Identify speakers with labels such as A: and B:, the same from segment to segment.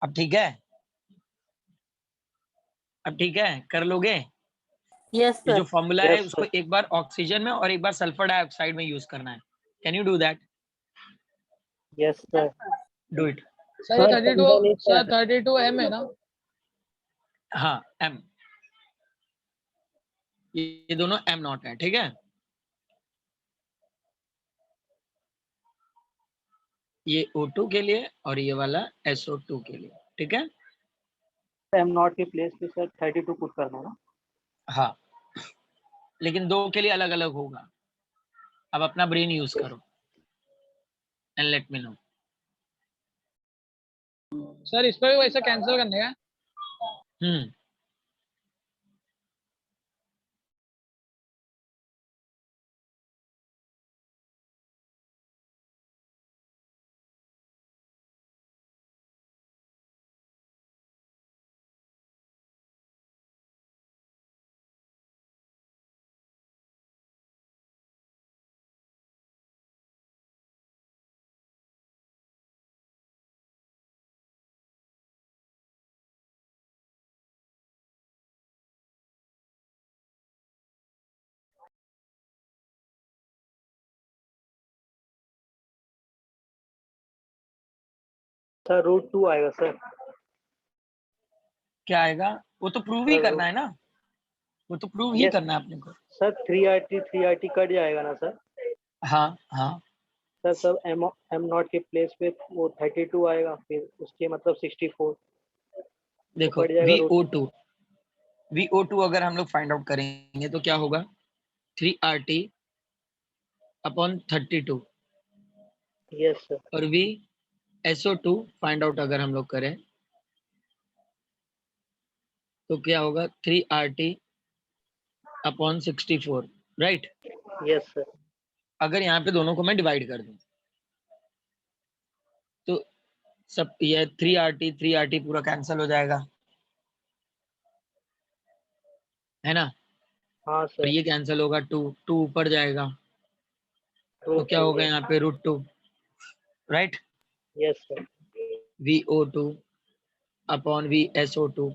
A: अब ठीक है? अब ठीक है, कर लोगे?
B: यस
A: ये
B: सर।
A: जो फॉर्मूला है
C: Yes,
A: उसको
C: sir.
A: एक बार ऑक्सीजन में और एक बार सल्फर डाइऑक्साइड में यूज करना है। Can you do that?
C: Yes, sir.
A: Do it.
D: Sir ये
C: Sir,
D: 32
C: समझा नहीं
D: सर
C: sir.
D: 32 M है ना?
A: हाँ, एम। ये दोनों एम नॉट है, ठीक है? ये O2 के लिए और ये वाला SO2 के लिए, ठीक है?
C: M नॉट के प्लेस पे सर 32 पुट करना है ना?
A: हाँ, लेकिन दो के लिए अलग अलग होगा। अब अपना ब्रेन यूज
C: Yes.
A: करो and let me know.
D: Sir इस पे भी वैसे कैंसिल करने का?
A: हम्म,
C: सर √2 आएगा सर.
A: क्या आएगा? वो तो प्रूव ही
C: सर
A: करना है ना, वो तो प्रूव ही
C: Yes.
A: करना है अपने को।
C: सर 3RT कट जाएगा ना सर?
A: हाँ हाँ,
C: सर सब M नॉट के प्लेस पे वो 32 आएगा, फिर उसके मतलब 64
A: देखो
C: कट जाएगा √2.
A: VO2 अगर हम लोग फाइंड आउट करेंगे तो क्या होगा? 3RT upon 32
C: Yes sir.
A: और VSO2 फाइंड आउट अगर हम लोग करें तो क्या होगा? 3RT upon 64, right?
C: Yes sir.
A: अगर यहाँ पे दोनों को मैं डिवाइड कर दूं तो सब ये 3RT पूरा कैंसिल हो जाएगा, है ना?
C: हाँ
A: और
C: सर.
A: ये कैंसिल होगा, 2 ऊपर जाएगा तो क्या होगा
C: √2.
A: यहाँ पे? √2, right?
C: Yes sir.
A: VO2 upon VSO2.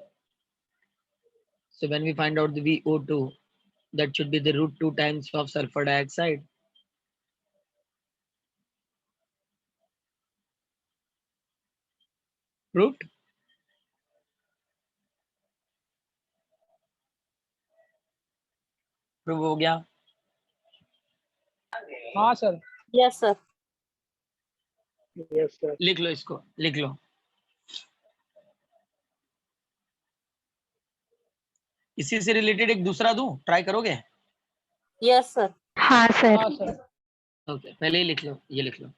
A: So when we find out the VO2, that should be the √2 times of sulfur dioxide. Proved? Prove हो गया?
D: हाँ sir.
B: Yes sir.
C: Yes sir.
A: लिख लो, इसको लिख लो। इसी से रिलेटेड एक दूसरा दूं, ट्राई करोगे?
B: Yes sir.
E: हाँ सर।
D: हाँ सर।
A: ओके, पहले ही लिख लो, ये लिख लो।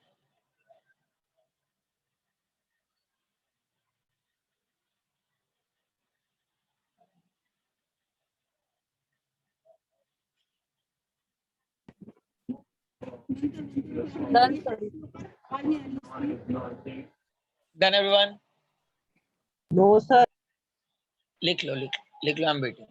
B: Done sir.
A: Done everyone?
C: No sir.
A: लिख लो, लिख लो, I am waiting.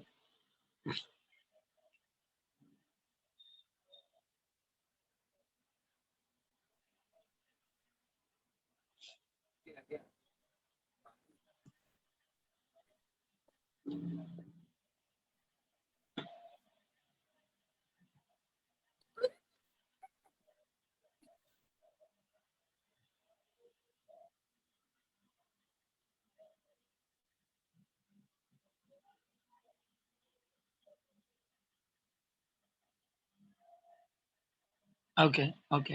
A: Okay okay,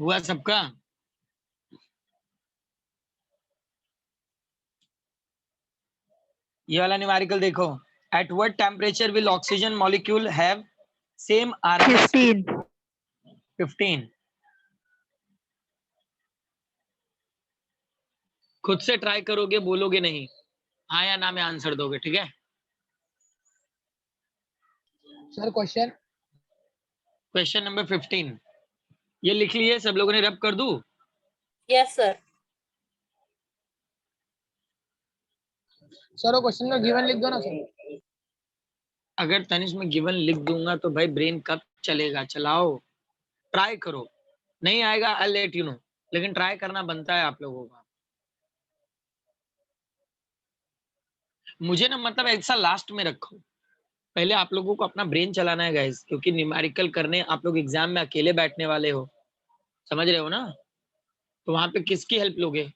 A: हुआ सबका? ये वाला न्यूमेरिकल देखो। At what temperature will oxygen molecule have same RMS
E: 15।
A: 15। खुद से ट्राई करोगे, बोलोगे नहीं, हाँ या ना में आंसर दोगे, ठीक है?
D: सर क्वेश्चन
A: क्वेश्चन नंबर 15 ये लिख लिए सब लोगों ने? रब कर दूं?
B: Yes, sir.
D: सर वो क्वेश्चन में गिवन लिख दो ना सर.
A: अगर तनिष में गिवन लिख दूंगा तो भाई ब्रेन कब चलेगा? चलाओ, ट्राई करो, नहीं आएगा आई लेट यू नो, लेकिन ट्राई करना बनता है आप लोगों का. मुझे ना मतलब ऐसा लास्ट में रखो, पहले आप लोगों को अपना ब्रेन चलाना है गाइस, क्योंकि न्यूमेरिकल करने आप लोग एग्जाम में अकेले बैठने वाले हो, समझ रहे हो ना? तो वहां पे किसकी हेल्प लोगे?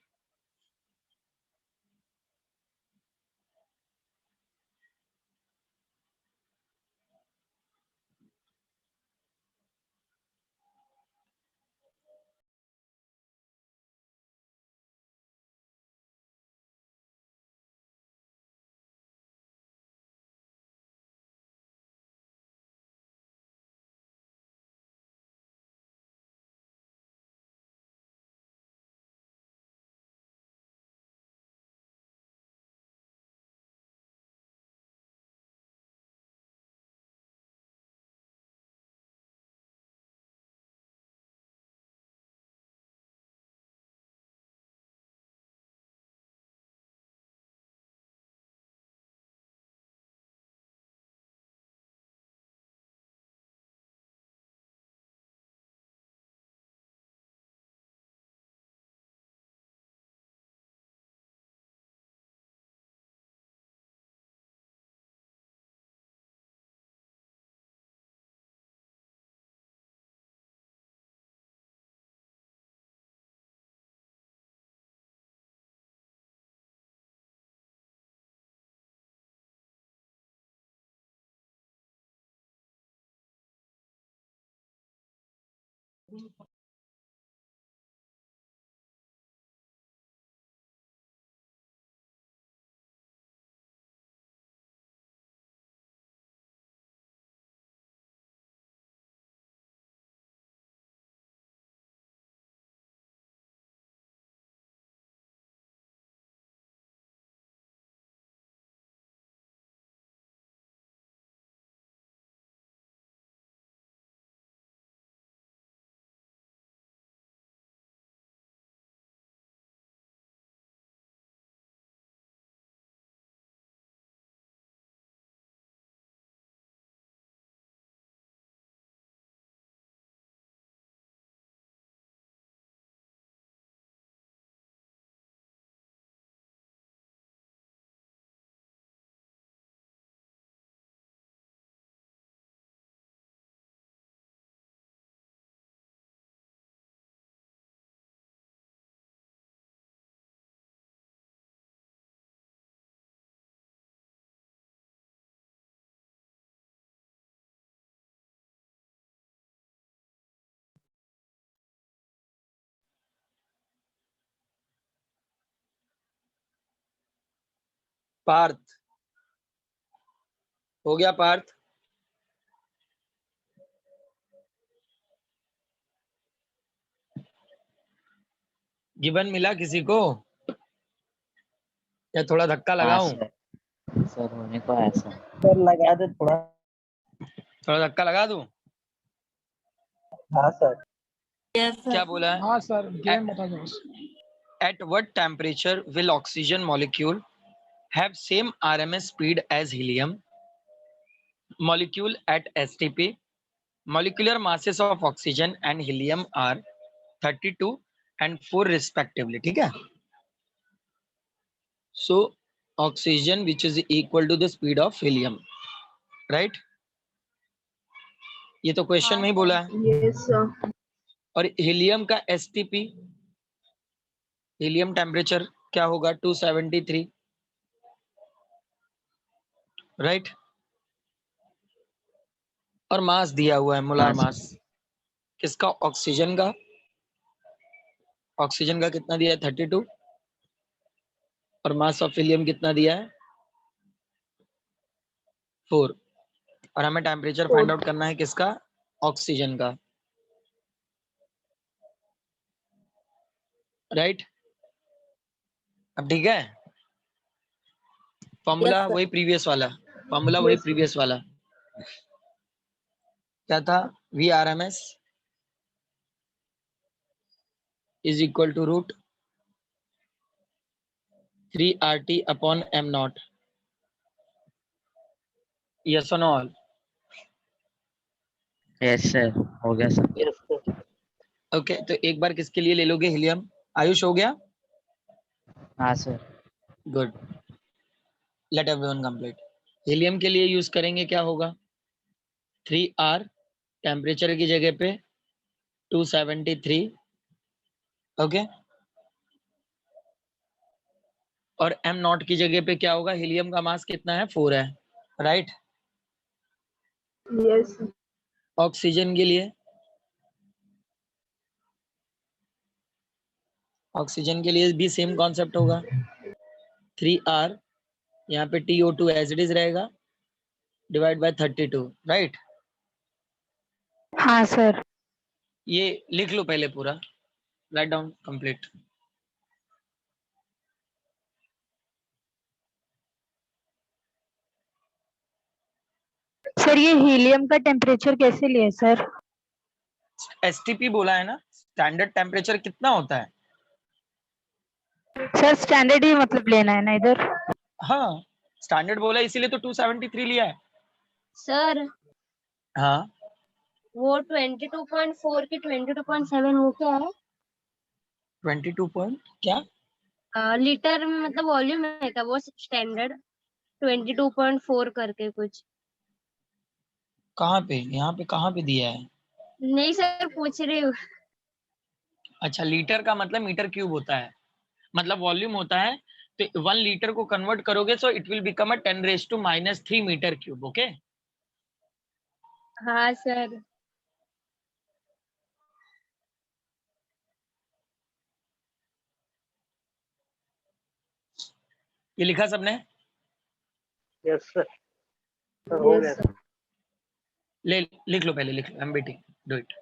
A: पार्थ हो गया? पार्थ गिवन मिला किसी को या थोड़ा धक्का
E: हाँ
A: लगाऊं?
E: सर, सर होने को ऐसा.
C: सर लगा दे थोड़ा.
A: थोड़ा धक्का लगा दूं?
C: हाँ सर.
B: Yes, sir.
A: क्या बोला है?
D: हाँ सर गेम बता दो.
A: At what temperature will oxygen molecule have same RMS speed as helium molecule at STP? Molecular masses of oxygen and helium are 32 and 4 respectively. ठीक है? So oxygen which is equal to the speed of helium, right? ये तो question में ही बोला है.
B: Yes, sir.
A: और helium का STP, helium temperature क्या होगा? 273, राइट? और मास दिया हुआ है, मोलार
E: हाँ सर.
A: मास किसका? ऑक्सीजन का. ऑक्सीजन का कितना दिया है? 32. और मास ऑफ हीलियम कितना दिया है? 4. और हमें टेम्परेचर फाइंड आउट करना है किसका? ऑक्सीजन का, राइट? अब ठीक है? Formula
B: Yes, sir.
A: वही प्रीवियस वाला, फॉर्मूला वही
B: Yes.
A: प्रीवियस वाला. क्या था? V R M S is equal to root 3 RT upon m naught. Yes or no all?
E: Yes sir हो गया सर.
C: Yes sir.
A: ओके तो एक बार किसके लिए ले लोगे हीलियम? आयुष हो गया?
E: हाँ sir.
A: Good. Late everyone complete. Helium के लिए यूज करेंगे क्या होगा? 3R टेम्परेचर की जगह पे 273. ओके और m नॉट की जगह पे क्या होगा? हीलियम का मास कितना है? 4 है. राइट.
B: Yes.
A: ऑक्सीजन के लिए भी सेम कॉन्सेप्ट होगा. 3R यहाँ पे TO2 एज इट इज रहेगा डिवाइड बाय 32. राइट.
B: हाँ सर.
A: ये लिख लो पहले पूरा. Write down complete.
B: सर ये हीलियम का टेम्परेचर कैसे लिए सर?
A: STP बोला है ना. स्टैंडर्ड टेम्परेचर कितना होता है?
B: सर स्टैंडर्ड ही मतलब लेना है ना इधर?
A: हाँ स्टैंडर्ड बोला इसीलिए तो 273 लिया है.
F: सर
A: हाँ
F: वो 22.4 की 22.7 वो क्या है?
A: 22 पॉइंट क्या?
F: लीटर में मतलब वॉल्यूम है क्या वो स्टैंडर्ड 22.4 करके कुछ?
A: कहाँ पे? यहाँ पे कहाँ पे दिया है?
F: नहीं सर पूछ रही हूँ.
A: अच्छा लीटर का मतलब मीटर क्यूब होता है. मतलब वॉल्यूम होता है तो 1 लीटर को कन्वर्ट करोगे so it will become a 10⁻³ metre cube. Okay
F: हाँ सर.
A: ये लिखा सबने?
C: Yes sir. सर हो गया सर.
A: ले लिख लो पहले. लिख लो. I'm waiting. Do it.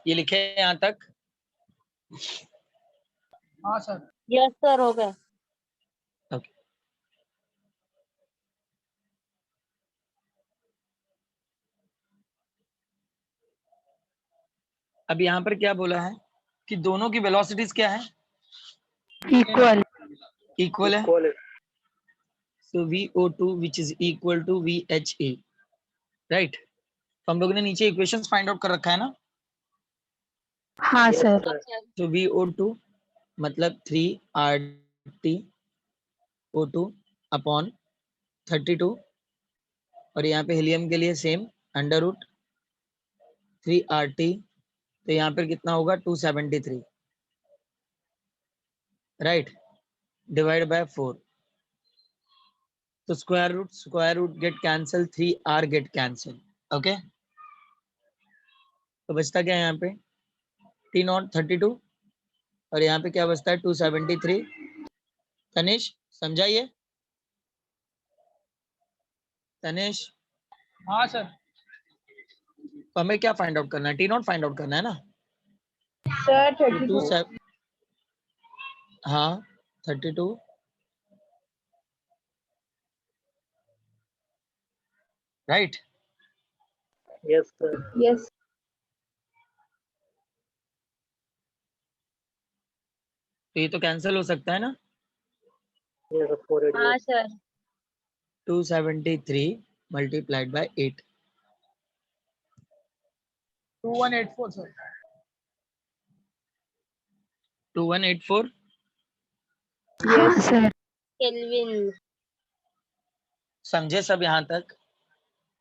A: ये लिखे हैं यहाँ तक?
D: हाँ सर.
F: यस सर हो गया.
A: ओके अब यहाँ पर क्या बोला है कि दोनों की वेलोसिटीज क्या है?
B: इक्वल.
A: इक्वल है.
C: इक्वल है.
A: सो VO2 which is equal to VHA. Right. तो हम लोगों ने नीचे इक्वेशंस फाइंड आउट कर रखा है ना.
B: हाँ
C: यस
B: सर.
C: सर.
A: तो VO2 मतलब 3RT O2 अपॉन 32 और यहाँ पे हीलियम के लिए सेम अंडर रूट 3RT. तो यहाँ पर कितना होगा? 273. राइट. Divide by 4. तो square root get cancel. 3R get cancel. Okay तो बचता क्या है यहाँ पे? T नॉट 32 और यहाँ पे क्या बचता है? 273. तनिष समझाइए. तनिष
D: हाँ सर.
A: तो हमें क्या फाइंड आउट करना है? T नॉट फाइंड आउट करना है ना.
B: सर
A: तो 2 हाँ 32 राइट.
C: Yes sir.
B: यस.
A: तो ये तो कैंसिल हो सकता है ना.
C: Yes sir. 488.
F: हाँ sir.
A: 273 multiplied by 8.
D: 2184 sir.
A: 2184.
B: Yes sir.
F: Kelvin.
A: समझे सब यहाँ तक?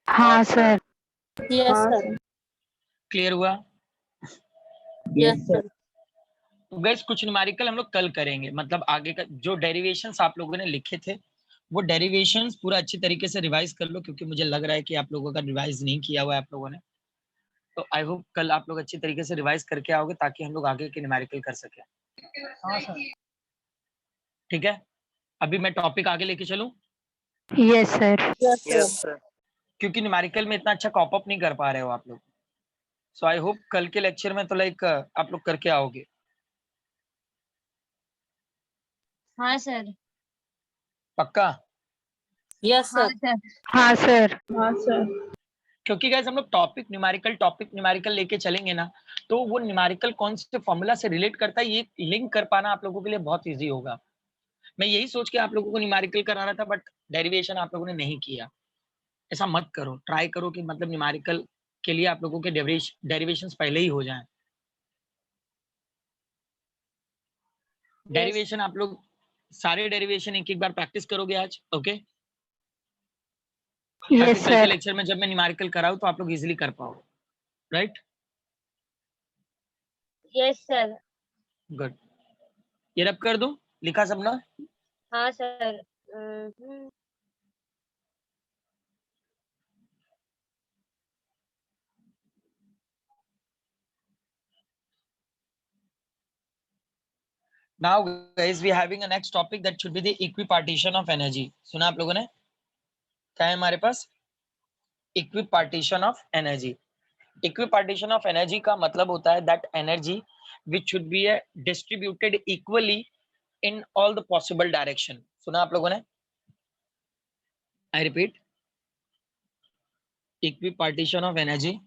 B: हाँ सर।
G: Yes,
B: हाँ
G: sir.
B: सर।
A: क्लियर हुआ?
G: Yes, sir.
A: तो गैस कुछ न्यूमेरिकल हम लोग कल करेंगे, मतलब आगे का जो डेरिवेशंस आप लोगों ने लिखे थे वो डेरिवेशंस पूरा अच्छी तरीके से रिवाइज कर लो, क्योंकि मुझे लग रहा है कि आप लोगों का रिवाइज नहीं किया हुआ है आप लोगों ने। तो आई होप कल आप लोग अच्छी तरीके से रिवाइज करके आओगे ताकि हम लोग आगे के न्यूमेरिकल कर सकें।
D: हाँ सर।
A: ठीक है, अभी मैं टॉपिक आगे लेके चलूं,
B: yes sir.
G: Yes, sir.
C: Yes sir.
A: क्योंकि न्यूमेरिकल में इतना अच्छा कॉप अप नहीं कर पा रहे हो आप लोग। सो आई होप कल के लेक्चर में तो लाइक आप लोग करके आओगे।
F: हाँ सर।
A: पक्का?
G: Yes, sir.
B: हाँ सर। हाँ सर।
A: क्योंकि गाइस हम लोग टॉपिक न्यूमेरिकल लेके चलेंगे ना, तो वो न्यूमेरिकल कौन से फॉर्मूला से रिलेट करता है ये लिंक कर पाना आप लोगों के लिए बहुत इजी होगा। मैं यही सोच के आप लोगों को न्यूमेरिकल करा रहा था, बट डेरिवेशन आप लोगों ने नहीं किया। ऐसा मत करो, ट्राई करो कि मतलब न्यूमेरिकल के लिए आप लोगों के डेरिवेशंस पहले ही हो जाएं। डेरिवेशन आप लोग सारे डेरिवेशन एक बार प्रैक्टिस करोगे आज, ओके? ताकि
B: यस
A: कल के
B: सर।
A: लेक्चर में जब मैं न्यूमेरिकल कराऊं तो आप लोग इजीली कर पाओ, राइट?
F: Yes sir.
A: गुड। ये रब कर दूं, लिखा सबने?
F: हाँ sir.
A: Now guys, we are having a next topic that should be the equipartition of energy. सुना आप लोगों ने? क्या है हमारे पास? Equipartition of energy. Equipartition of energy का मतलब होता है that energy which should be distributed equally in all the possible direction. सुना आप लोगों ने? I repeat, equipartition of energy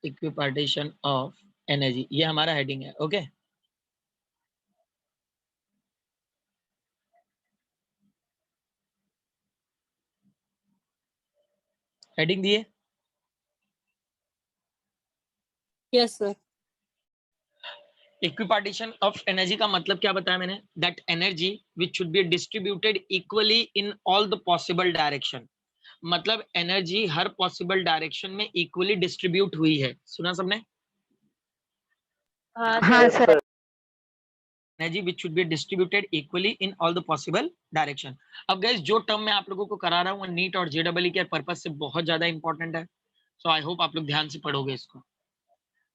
A: equipartition of energy, ये हमारा हेडिंग है, ओके? हेडिंग दिए?
G: Yes, sir.
A: Equipartition of energy का मतलब क्या बताया मैंने? That energy which should be distributed equally in all the possible direction. मतलब एनर्जी हर पॉसिबल डायरेक्शन में इक्वली डिस्ट्रीब्यूट हुई है। सुना सबने?
F: हाँ
B: हाँ
F: sir.
B: Sir.
A: Energy which should be distributed equally in all the possible direction. अब गाइस जो टर्म मैं आप लोगों को करा रहा हूँ नीट और जेडब्ल्यू के पर्पज से बहुत ज्यादा इंपॉर्टेंट है। सो आई होप आप लोग ध्यान से पढ़ोगे इसको।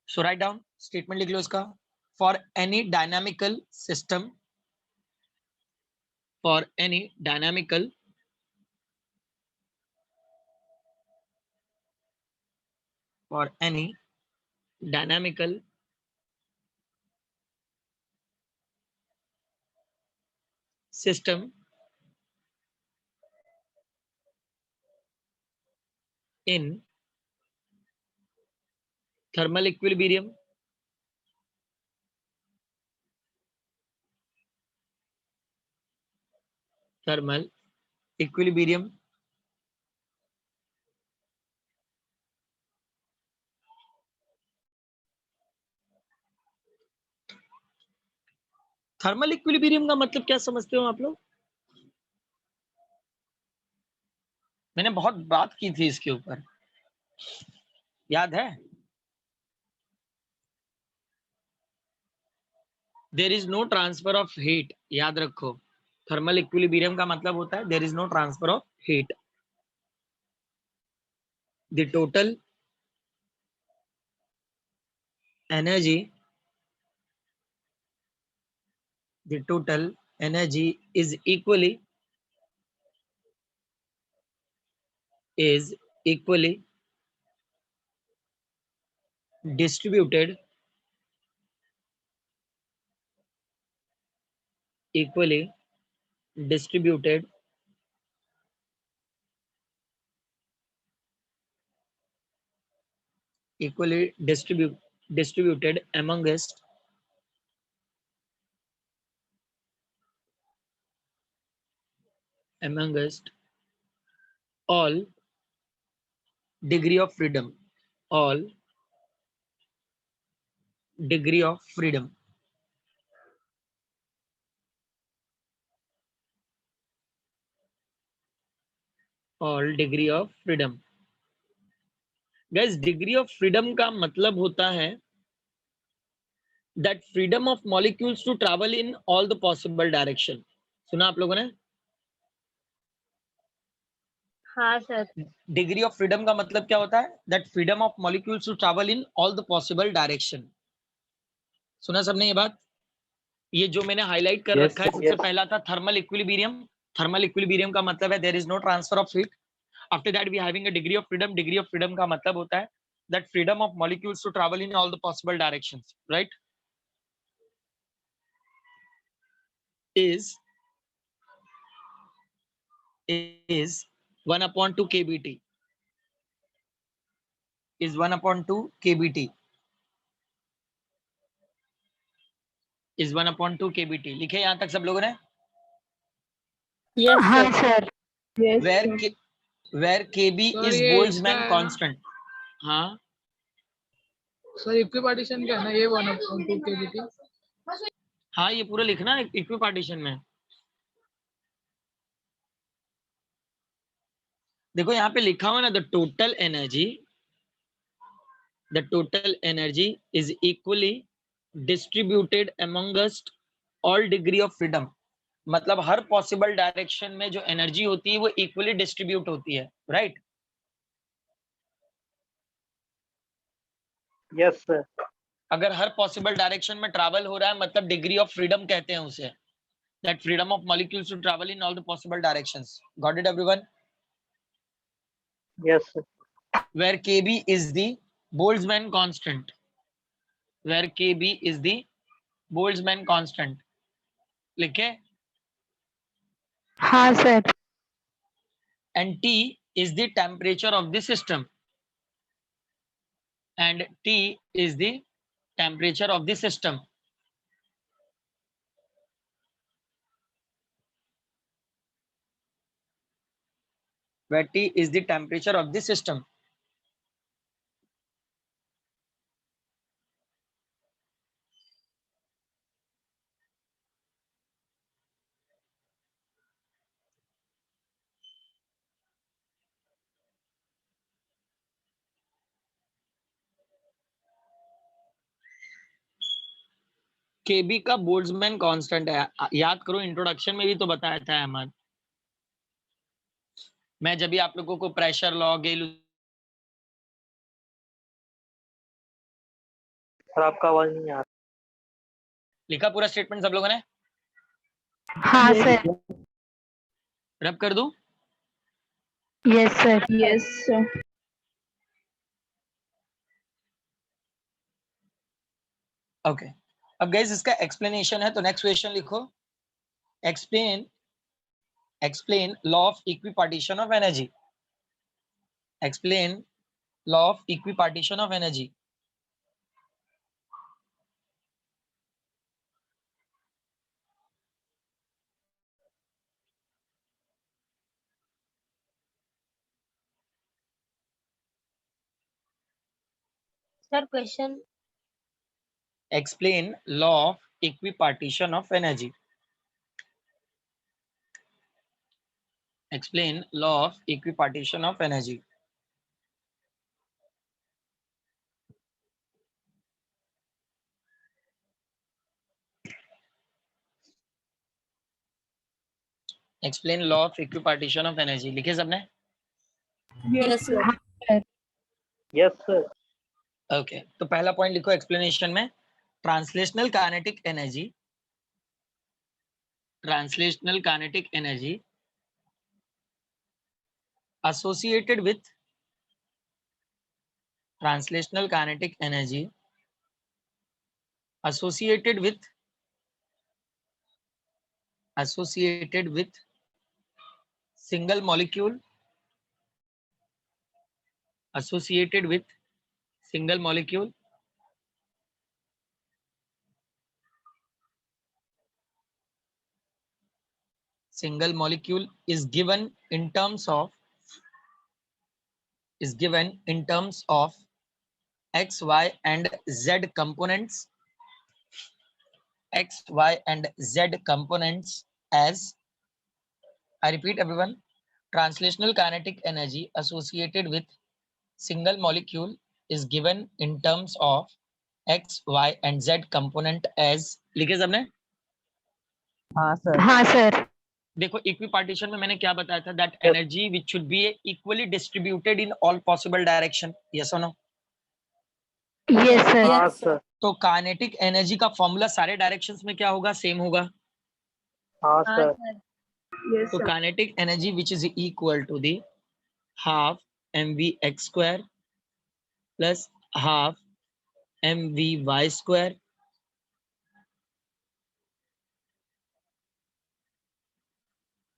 A: सो राइट डाउन, स्टेटमेंट लिख लो इसका। For any dynamical system, for any dynamical system in thermal equilibrium, thermal equilibrium thermal equilibrium का मतलब क्या समझते हो आप लोग? मैंने बहुत बात की थी इसके ऊपर, याद है? There is no transfer of heat, याद रखो। थर्मल इक्विलिब्रियम का मतलब होता है there is no transfer of heat. The total energy is equally distributed distributed amongst all degree of freedom, all degree of freedom, all degree of freedom. Guys, degree of freedom का मतलब होता है that freedom of molecules to travel in all the possible direction. सुना आप लोगों ने?
F: हाँ sir.
A: Degree of freedom का मतलब क्या होता है? That freedom of molecules to travel in all the possible direction. सुना सबने ये बात? ये जो मैंने हाईलाइट कर रखा है, सबसे पहला था थर्मल इक्विलिब्रियम. थर्मल इक्विलिब्रियम का मतलब है there is no transfer of heat. After that we having a degree of freedom. Degree of freedom का मतलब होता है that freedom of molecules to travel in all the possible directions, right? is 1/2 kBT. is 1/2 kBT. is 1/2 kBT. लिखे यहां तक सब लोगों ने?
G: Yes,
B: हाँ
G: sir.
B: Sir.
A: where kb
D: Sir,
A: is
D: ये
A: Boltzmann
D: इसका है ना?
A: constant. हाँ
D: सर इक्विपार्टीशन क्या है ना, ये 1/2 kBT.
A: हाँ, ये पूरा लिखना इक्विपार्टीशन में. देखो यहाँ पे लिखा हुआ ना, the total energy is equally distributed amongst all degree of freedom. मतलब हर पॉसिबल डायरेक्शन में जो एनर्जी होती है वो इक्वली डिस्ट्रीब्यूट होती है, राइट?
C: Yes sir.
A: अगर हर पॉसिबल डायरेक्शन में ट्रैवल हो रहा है मतलब डिग्री ऑफ फ्रीडम कहते हैं उसे. That freedom of molecules to travel in all the possible directions. Got it everyone?
C: Yes sir.
A: where kb is the Boltzmann constant. where kb is the Boltzmann constant. लिखे?
B: हाँ sir.
A: and T is the temperature of the system. and T is the temperature of the system. where T is the temperature of the system. kb का Boltzmann constant है. याद करो, introduction में भी तो बताया था अहमद. मैं जब भी आप लोगों को प्रेशर लॉ, गेल,
C: सर आपका आवाज नहीं आ रहा.
A: लिखा पूरा स्टेटमेंट सब लोगों ने?
B: हाँ सर.
A: रब कर दूं?
B: Yes sir.
H: Yes, sir.
A: Okay. अब गाइस इसका एक्सप्लेनेशन है, तो नेक्स्ट क्वेश्चन लिखो. explain law of equipartition of energy. explain law of equipartition of energy.
F: Sir question.
A: explain law of equipartition of energy. explain law of equipartition of energy. explain law of equipartition of energy. लिखे सबने?
G: Yes, sir.
C: Yes sir.
A: Okay. तो पहला point लिखो explanation में. Translational kinetic energy associated with translational kinetic energy associated with single molecule is given in terms of x, y and z components as, I repeat everyone, Translational kinetic energy associated with single molecule is given in terms of x, y and z component as लिखे सबने?
E: हाँ sir
B: हाँ sir
A: देखो equipartition में मैंने क्या बताया था that
C: Yes.
A: energy which should be equally distributed in all possible direction. Yes or no?
B: Yes sir
C: हाँ
G: Yes, sir.
C: सर
A: तो काइनेटिक एनर्जी का फॉर्मूला सारे डायरेक्शंस में क्या होगा? सेम होगा.
C: हाँ
F: हाँ
C: सर
F: सर.
A: तो kinetic energy which is equal to the half mvx square plus half mvy square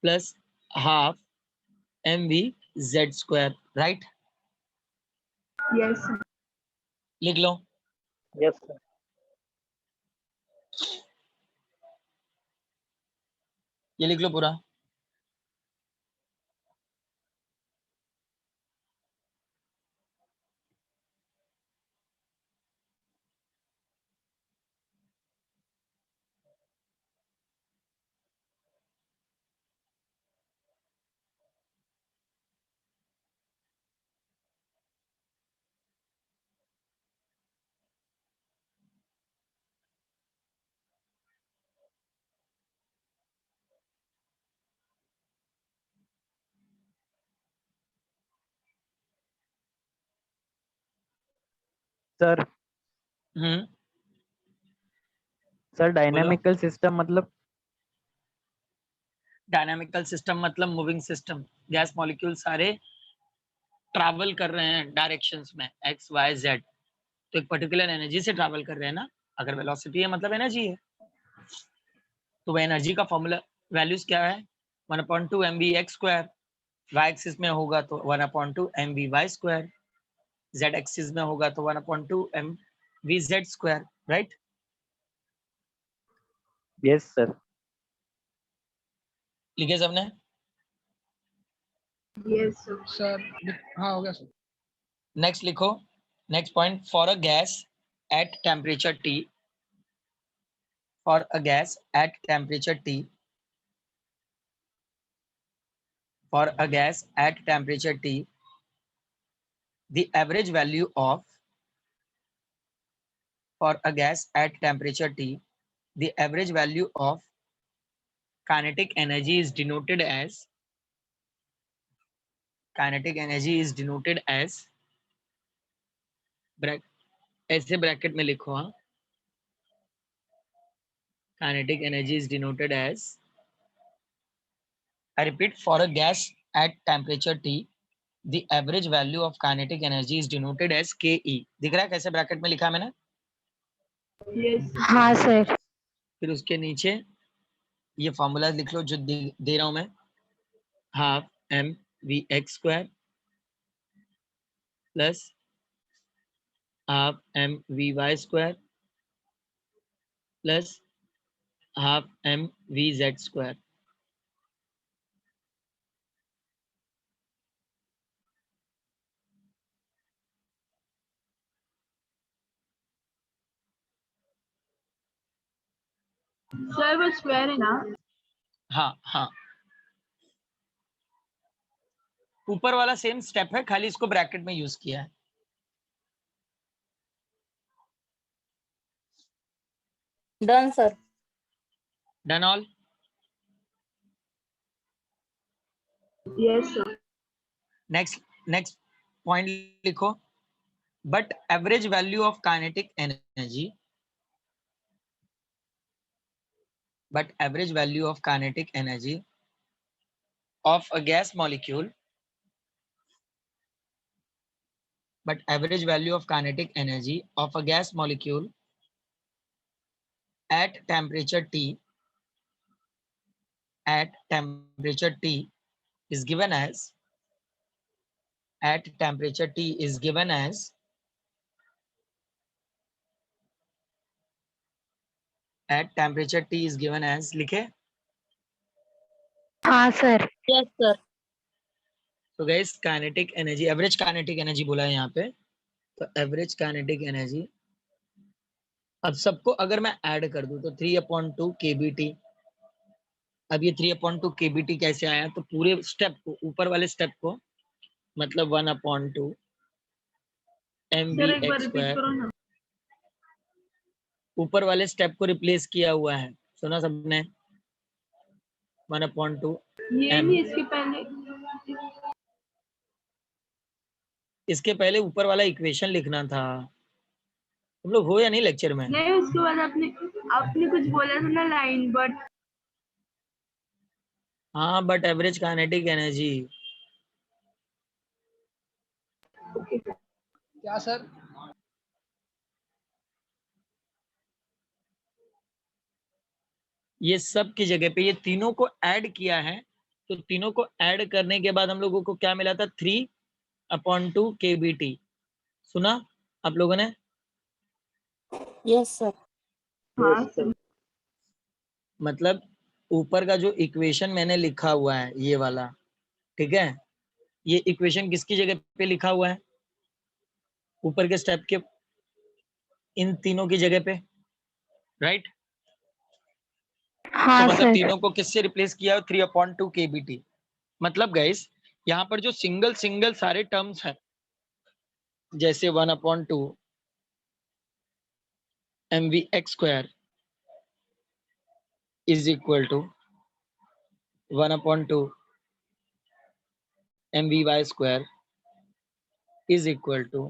A: plus half mvz square, right?
B: Yes sir
A: लिख लो.
C: यस सर
A: ये लिख लो पूरा.
E: सर
A: हम्म.
E: सर डायनामिकल सिस्टम मतलब
A: डायनामिकल सिस्टम मतलब moving system. Gas molecule सारे travel कर रहे हैं डायरेक्शंस में एक्स वाई जेड. तो एक पर्टिकुलर एनर्जी से ट्रैवल कर रहे हैं ना. अगर वेलोसिटी है मतलब एनर्जी है. तो वो एनर्जी का फॉर्मूला वैल्यूज क्या है? 1/2 mv x square. y axis में होगा तो 1/2 mvy स्क्वायर. z एक्सिस में होगा तो 1/2 mvz square, right?
E: Yes sir
A: लिखे सबने?
B: यस सर
D: सर हाँ हो गया सर.
A: नेक्स्ट लिखो. Next point. For a gas at temperature T, for a gas at temperature T, for a gas at temperature T, the average value of, for a gas at temperature T, the average value of kinetic energy is denoted as, kinetic energy is denoted as, ऐसे bracket में लिखो. हाँ, kinetic energy is denoted as, I repeat, for a gas at temperature T, the average value of kinetic energy is denoted as Ke. दिख रहा है कैसे bracket में लिखा मैंने?
B: हाँ सर
A: फिर उसके नीचे ये फॉर्मूला लिख लो जो दे रहा हूं मैं. Half m v x square plus half m v y square plus half m v z square.
B: Sir वो स्क्वायर है ना
A: हाँ हाँ, ऊपर वाला सेम स्टेप है, खाली इसको ब्रैकेट में यूज किया है.
G: Done, sir.
A: Done all.
B: Yes sir
A: next point लिखो. But average value of kinetic energy, but average value of kinetic energy of a gas molecule, but average value of kinetic energy of a gas molecule at temperature T, at temperature T is given as, at temperature T is given as, at temperature T is given as, लिखे?
B: हाँ sir
G: Yes, sir.
A: तो guys kinetic energy, average kinetic energy बोला है यहाँ पे. तो average kinetic energy, अब सबको अगर मैं ऐड कर दूं तो 3/2 kBT अब ये 3/2 kBT कैसे आया, तो पूरे स्टेप को, ऊपर वाले स्टेप को, मतलब 1/2
B: सर एक बार
A: mvx
B: रिपीट
A: स्क्वायर,
B: करो ना।
A: ऊपर वाले स्टेप को रिप्लेस किया हुआ है, सुना सबने? 1/2
B: ये
A: m,
B: नहीं, इसके पहले
A: इसके पहले ऊपर वाला इक्वेशन लिखना था। तुम लोग हो या नहीं लेक्चर में?
B: नहीं, उसके बाद आपने कुछ बोला था ना, लाइन बट।
A: हाँ, बट एवरेज काइनेटिक एनर्जी।
D: क्या सर?
A: ये सब की जगह पे ये तीनों को ऐड किया है, तो तीनों को ऐड करने के बाद हम लोगों को क्या मिला था? 3/2 kBT। सुना आप लोगों ने?
G: Yes sir.
B: हाँ
C: Yes, sir.
B: सर।
A: मतलब ऊपर का जो इक्वेशन मैंने लिखा हुआ है ये वाला, ठीक है, ये इक्वेशन किसकी जगह पे लिखा हुआ है? ऊपर के स्टेप के इन तीनों की जगह पे, राइट? तो मतलब तीनों को किससे रिप्लेस किया? 3/2 kBT। मतलब गाइस यहाँ पर जो सिंगल सिंगल सारे टर्म्स हैं, जैसे 1/2 mvx square is equal to 1/2 mvy square is equal to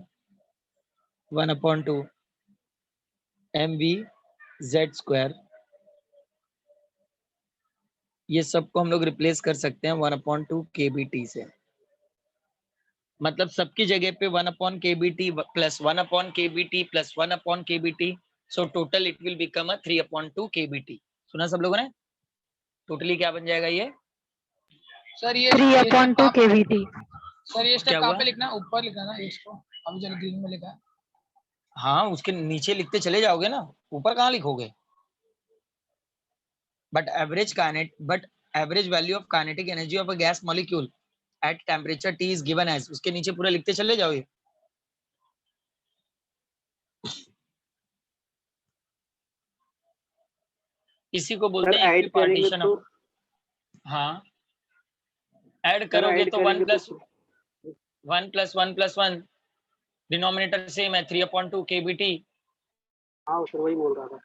A: 1/2 mvz square, ये सबको हम लोग रिप्लेस कर सकते हैं 1/2 kBT से। मतलब सबकी जगह पे 1/kBT plus 1/kBT plus 1/kBT, so total it will become 3/2 kBT। सुना सब लोगों ने? टोटली क्या बन जाएगा ये?
D: सर ये
B: 3/2 kVt।
D: सर ये
A: क्या
D: स्टेप
A: हुआ?
D: कहाँ पे लिखना है? ऊपर लिखना है ना एज को, अभी जो ग्रीन में लिखा है।
A: हाँ, उसके नीचे लिखते चले जाओगे ना, ऊपर कहाँ लिखोगे? But average value of kinetic energy of a gas molecule at temperature T is given as, उसके नीचे पूरा लिखते चले जाओगे। इसी को बोलते
C: सर
A: हैं
C: ऐड करेंगे
A: इक्विपार्टीशन
C: तो
A: ऑफ। हाँ, ऐड
C: सर
A: करोगे
C: ऐड
A: तो
C: करेंगे तो
A: 1 + 1 + 1, डिनोमिनेटर सेम है 3/2 kBT।
C: हाँ सर वही बोल रहा था।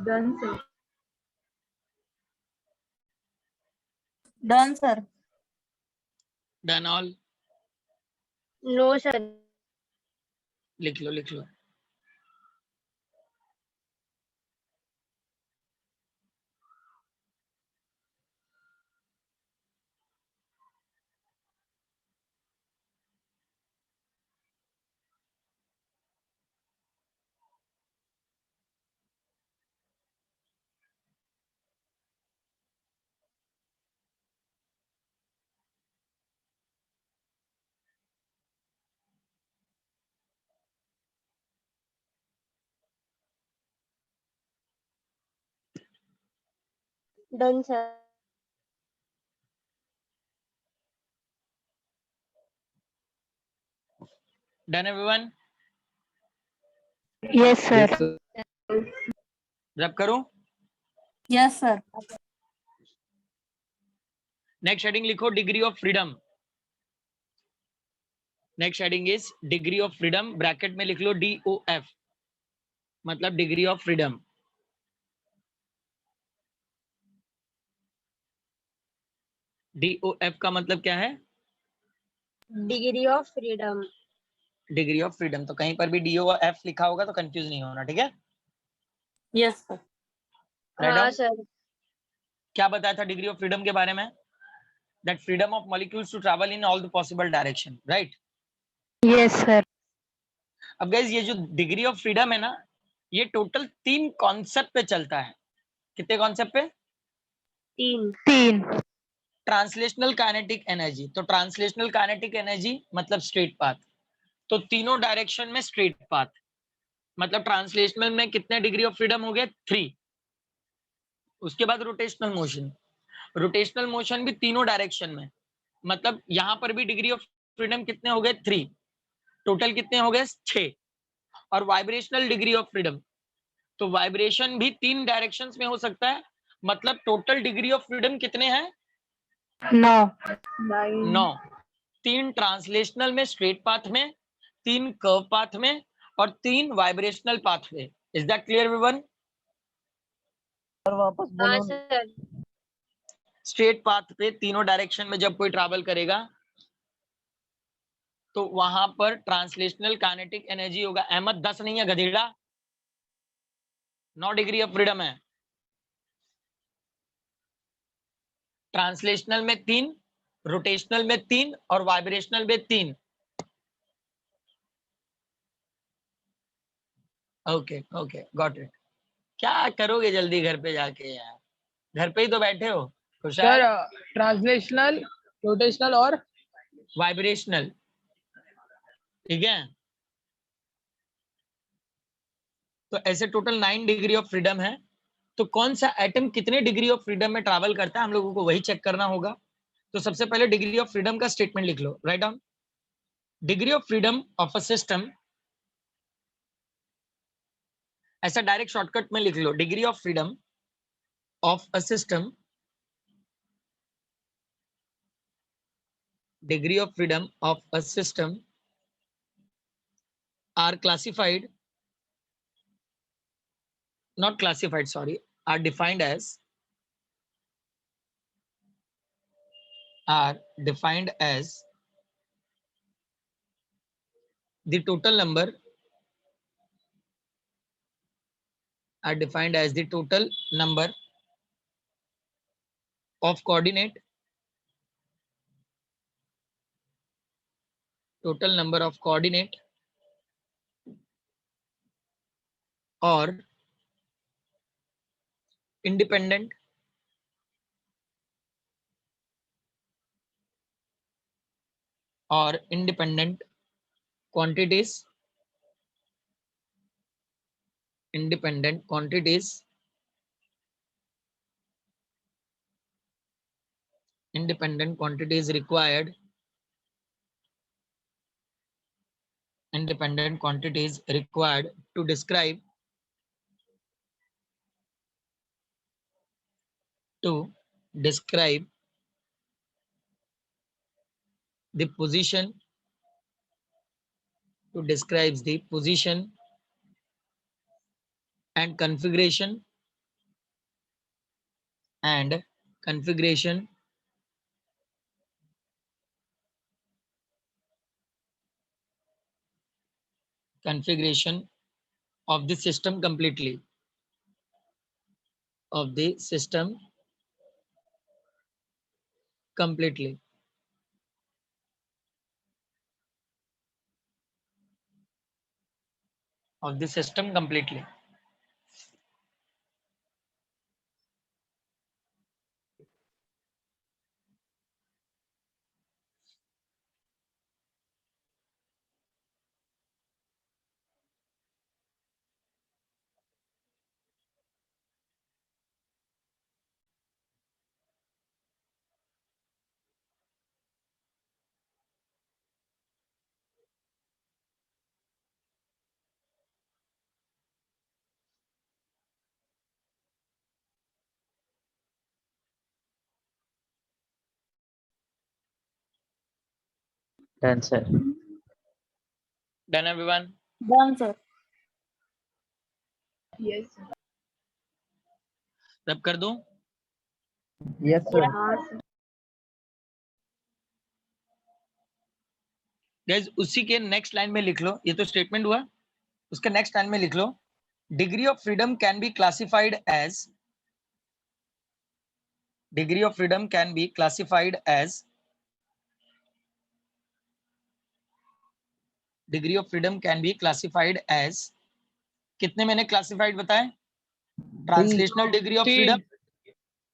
B: Done sir.
G: Done sir.
A: Done all?
F: No sir.
A: लिख लो लिख लो।
F: Done sir.
A: Done everyone?
B: Yes sir.
A: Rub करूं?
G: Yes sir.
A: नेक्स्ट हेडिंग लिखो, degree of freedom. Next heading is degree of freedom, bracket में लिख लो DOF, मतलब डिग्री ऑफ फ्रीडम। DOF का मतलब क्या है?
F: Degree of freedom.
A: Degree of freedom. तो कहीं पर भी DOF लिखा होगा तो कंफ्यूज नहीं होना, ठीक है?
G: Yes, sir.
A: राइट
F: हाँ
A: डाउन।
F: सर।
A: क्या बताया था डिग्री ऑफ फ्रीडम के बारे में? That freedom of molecules to travel in all the possible direction, right?
G: Yes, sir.
A: अब गाइस ये जो डिग्री ऑफ फ्रीडम है ना, ये टोटल 3 कॉन्सेप्ट पे चलता है। कितने कॉन्सेप्ट पे?
F: 3।
G: 3.
A: Translational kinetic energy. तो ट्रांसलेशनल काइनेटिक एनर्जी मतलब स्ट्रेट पाथ। तो तीनों डायरेक्शन में स्ट्रेट पाथ, मतलब ट्रांसलेशनल में कितने डिग्री ऑफ फ्रीडम हो गए? 3। उसके बाद रोटेशनल मोशन, रोटेशनल मोशन भी तीनों डायरेक्शन में, मतलब यहां पर भी डिग्री ऑफ फ्रीडम कितने हो गए? 3। टोटल कितने हो गए? 6। और वाइब्रेशनल डिग्री ऑफ फ्रीडम, तो वाइब्रेशन भी 3 डायरेक्शंस में हो सकता है, मतलब टोटल डिग्री ऑफ फ्रीडम कितने हैं?
G: 9.
A: 9। 3 ट्रांसलेशनल में स्ट्रेट पाथ में, 3 कर्व पाथ में, और 3 वाइब्रेशनल पाथ में। Is that clear everyone?
E: और वापस
F: हाँ
E: बोलो।
F: सर।
A: स्ट्रेट पाथ पे तीनों डायरेक्शन में जब कोई ट्रैवल करेगा तो वहां पर ट्रांसलेशनल काइनेटिक एनर्जी होगा। अहमद 10 नहीं है गधेड़ा, 9 डिग्री ऑफ फ्रीडम है। ट्रांसलेशनल में 3, रोटेशनल में 3 और वाइब्रेशनल में 3। Okay okay, got it. क्या करोगे जल्दी घर पे जाके यार? घर पे ही तो बैठे हो खुशहाल।
D: सर ट्रांसलेशनल, रोटेशनल और
A: वाइब्रेशनल, ठीक है? तो ऐसे टोटल 9 डिग्री ऑफ फ्रीडम है। तो कौन सा एटम कितने डिग्री ऑफ फ्रीडम में ट्रैवल करता है हम लोगों को वही चेक करना होगा। तो सबसे पहले डिग्री ऑफ फ्रीडम का स्टेटमेंट लिख लो, write down. Degree of freedom of a system, ऐसा डायरेक्ट शॉर्टकट में लिख लो, degree of freedom of a system, degree of freedom of a system are classified, not classified, sorry, are defined as the total number, are defined as the total number of coordinate, total number of coordinate or independent quantities, independent quantities, independent quantities required, independent quantities required to describe the position, to describe the position and configuration configuration configuration of the system completely, of the system completely, of the system completely.
E: Done, sir.
A: Done everyone?
G: Done, sir.
B: Yes.
A: रब कर दूं?
E: Yes, sir.
B: हाँ sir.
A: Guys उसी के next line में लिख लो, ये तो स्टेटमेंट हुआ, उसके नेक्स्ट लाइन में लिख लो, degree of freedom can be classified as, degree of freedom can be classified as, degree of freedom can be classified as, कितने मैंने क्लासिफाइड बताए? Translational degree of freedom,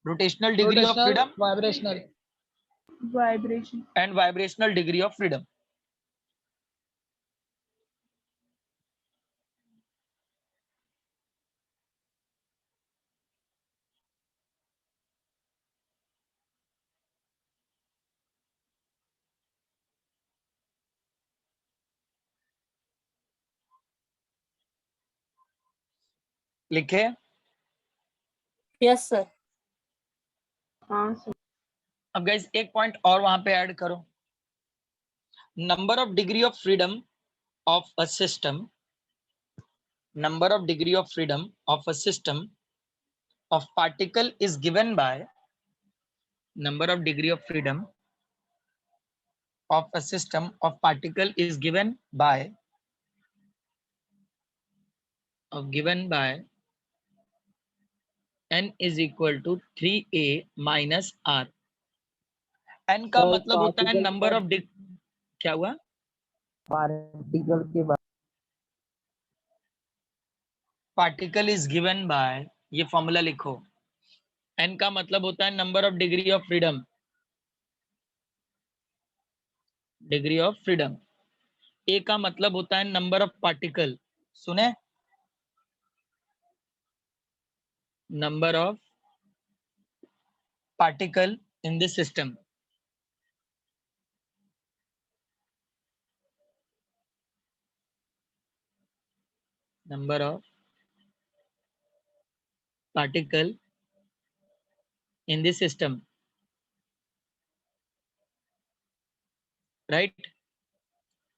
A: rotational degree of
D: rotational,
A: freedom
D: vibrational.
B: Vibration.
A: And vibrational degree of freedom. लिखे?
G: Yes, sir.
B: हाँ sir.
A: अब guys एक point और वहां पे ऐड करो, number of degree of freedom of a system, number of degree of freedom of a system of particle is given by, number of degree of freedom of a system of particle is given by, n is equal to 3a minus r. n का
E: Sir,
A: मतलब होता है
E: particle
A: number
E: का-
A: of क्या हुआ?
E: Particle के बाद
A: particle is given by, ये फॉर्मूला लिखो, n का मतलब होता है number of degree of freedom, degree of freedom. a का मतलब होता है नंबर ऑफ पार्टिकल, सुने, number of particle in this system. Number of particle in this system, right?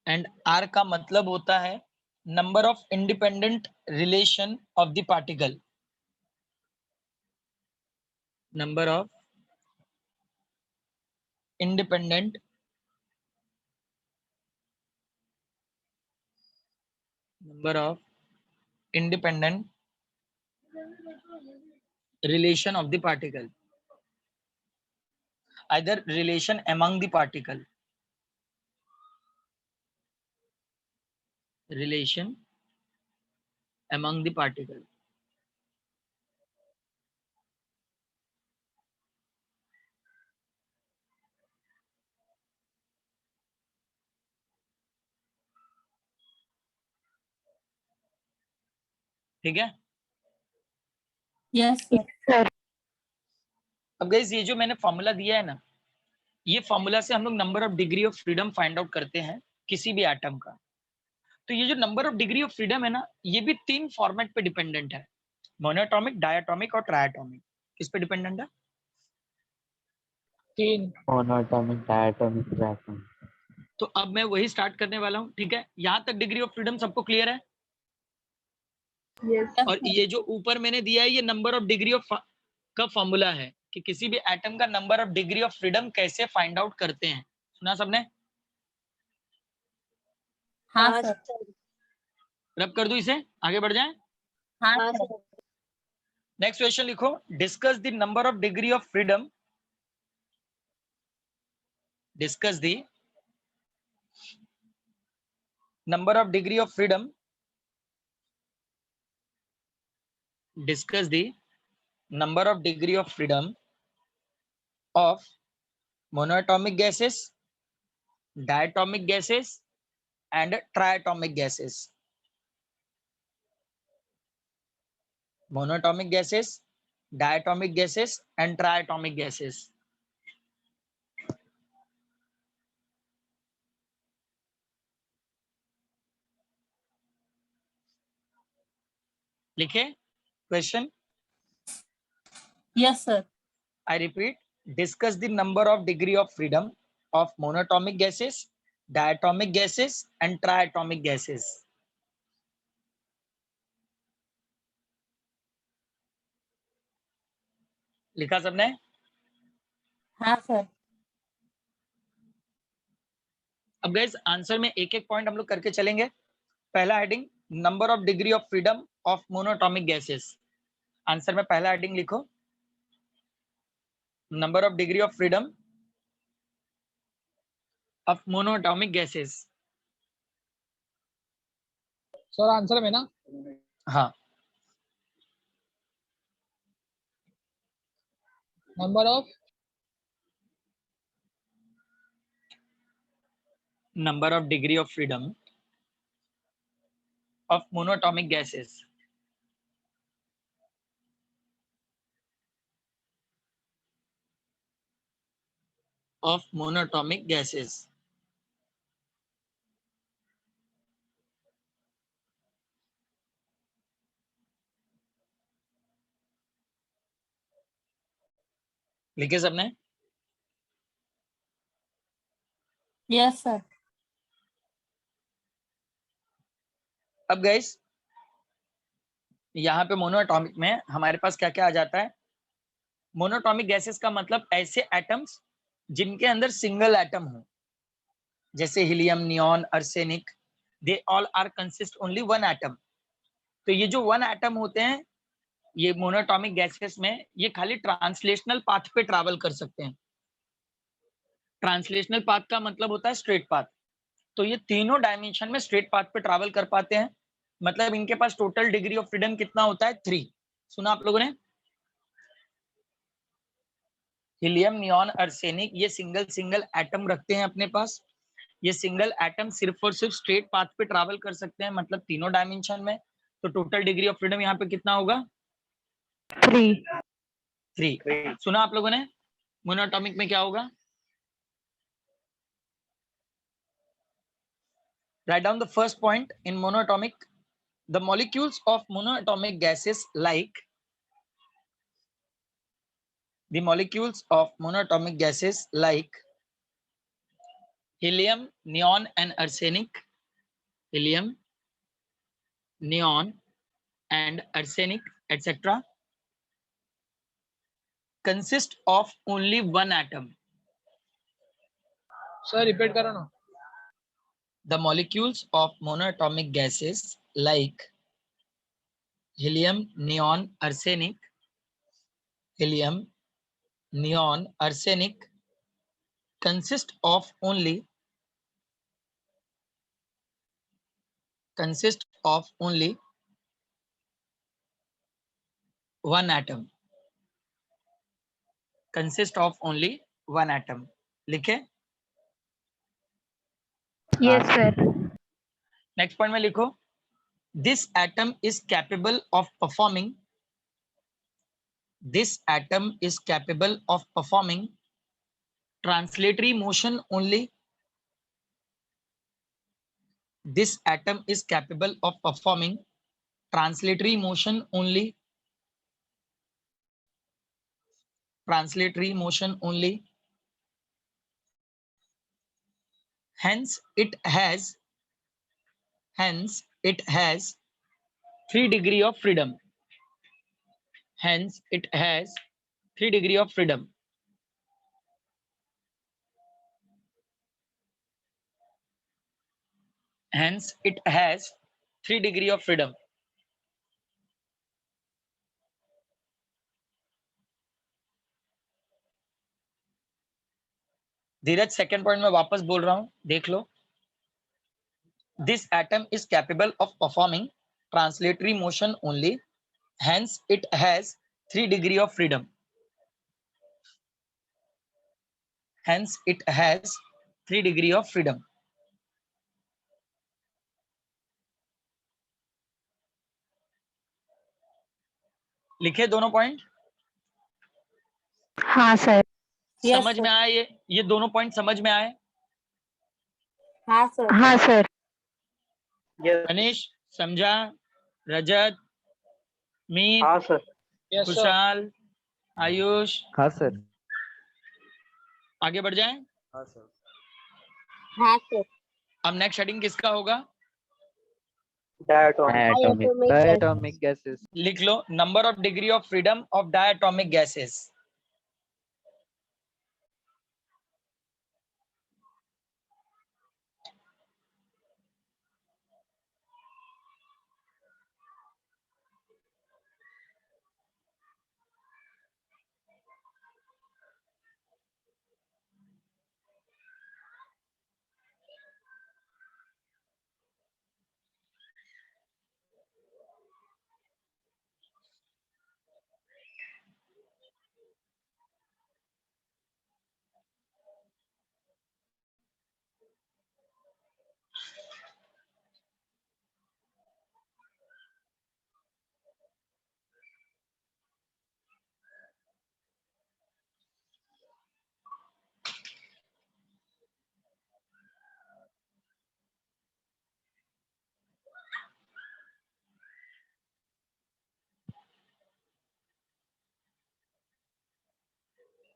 A: And R का मतलब होता है number of independent relation of the particle, number of independent relation of the particle, either relation among the particle, relation among the particle. ठीक है?
G: Yes, sir. Sir.
A: अब guys ये जो मैंने फॉर्मूला दिया है ना, ये फॉर्मूला से हम लोग number of degree of freedom find out करते हैं किसी भी एटम का. तो ये जो number of degree of freedom है ना, ये भी 3 फॉर्मेट पे डिपेंडेंट है, मोनोएटॉमिक, डायटॉमिक और ट्रायटॉमिक. किस पे डिपेंडेंट है?
D: 3.
E: Monoatomic, diatomic, triatomic.
A: तो अब मैं वही स्टार्ट करने वाला हूँ. ठीक है, यहाँ तक डिग्री ऑफ फ्रीडम सबको क्लियर है?
B: Yes.
A: और ये जो ऊपर मैंने दिया है, ये नंबर ऑफ डिग्री ऑफ का फॉर्मूला है कि किसी भी एटम का number of degree of freedom कैसे फाइंड आउट करते हैं. सुना सबने?
G: हाँ, sir.
A: रब कर दूं इसे, आगे बढ़ जाएं.
G: हाँ, sir.
A: नेक्स्ट क्वेश्चन लिखो, discuss the number of degree of freedom, discuss the number of degree of freedom, discuss the number of degree of freedom of monoatomic gases, diatomic gases and triatomic gases. Monoatomic gases, diatomic gases and triatomic gases. लिखे question?
G: Yes, sir.
A: I repeat, discuss the number of degree of freedom of monoatomic gases, diatomic gases and triatomic gases. लिखा सबने?
G: हाँ sir.
A: अब guys answer में एक एक point हम लोग करके चलेंगे। पहला heading, number of degree of freedom of monoatomic gases. Answer में पहला हेडिंग लिखो, number of degree of freedom of monoatomic gases.
D: Sir answer में ना,
A: हाँ,
D: number of
A: number of degree of freedom of monatomic gases। of monatomic gases। लिखे सबने?
G: Yes sir.
A: अब guys यहाँ पे मोनोटॉमिक में हमारे पास क्या क्या आ जाता है? मोनोटॉमिक गैसेस का मतलब ऐसे एटम्स जिनके अंदर सिंगल एटम हो, जैसे helium, neon, arsenic, they all are consist only one atom. तो ये जो वन एटम होते हैं ये मोनोटॉमिक गैसेस में, ये खाली ट्रांसलेशनल पाथ पे ट्रैवल कर सकते हैं। ट्रांसलेशनल पाथ का मतलब होता है स्ट्रेट पाथ। तो ये तीनों डायमेंशन में स्ट्रेट पाथ पे ट्रैवल कर पाते हैं। मतलब इनके पास टोटल डिग्री ऑफ फ्रीडम कितना होता है? 3। सुना आप लोगों ने? हीलियम, नियॉन, आर्सेनिक ये सिंगल सिंगल एटम रखते हैं अपने पास। ये सिंगल एटम सिर्फ और सिर्फ स्ट्रेट पाथ पे ट्रैवल कर सकते हैं, मतलब तीनों डायमेंशन में। तो टोटल डिग्री ऑफ फ्रीडम यहाँ पे कितना होगा? 3। सुना आप लोगों ने? मोनोटॉमिक में क्या होगा? Write down the first point in monatomic. The molecules of monatomic gases like helium, neon and arsenic. Helium, neon and arsenic, etc. consist of only one atom.
D: Sir repeat करो ना।
A: The molecules of monatomic gases like helium, neon, arsenic, helium, neon, arsenic consist of only one atom. Consist of only one atom. लिखे?
B: Yes sir.
A: Next point में लिखो, this atom is capable of performing translatory motion only. This atom is capable of performing translatory motion only. Translatory motion only. Hence it has 3 degree of freedom. Hence it has 3 degree of freedom. Hence it has 3 degree of freedom. Dheeraj second point में वापस बोल रहा हूं, देख लो। This atom is capable of performing translatory motion only. Hence it has 3 degree of freedom. Hence it has 3 degree of freedom. लिखे दोनों point?
B: हाँ sir.
A: समझ में आए? ये दोनों पॉइंट समझ में आए?
G: हाँ सर।
B: हाँ सर।
A: मनीष समझा? रजत, मीत,
C: हाँ सर।
D: Yes sir.
A: खुशहाल, आयुष,
E: हाँ सर।
A: आगे बढ़ जाएं?
E: हाँ सर।
G: हाँ सर।
A: अब नेक्स्ट हेडिंग किसका होगा?
C: डायटोमिक।
E: Diatomic gases.
A: लिख लो, number of degree of freedom of diatomic gases.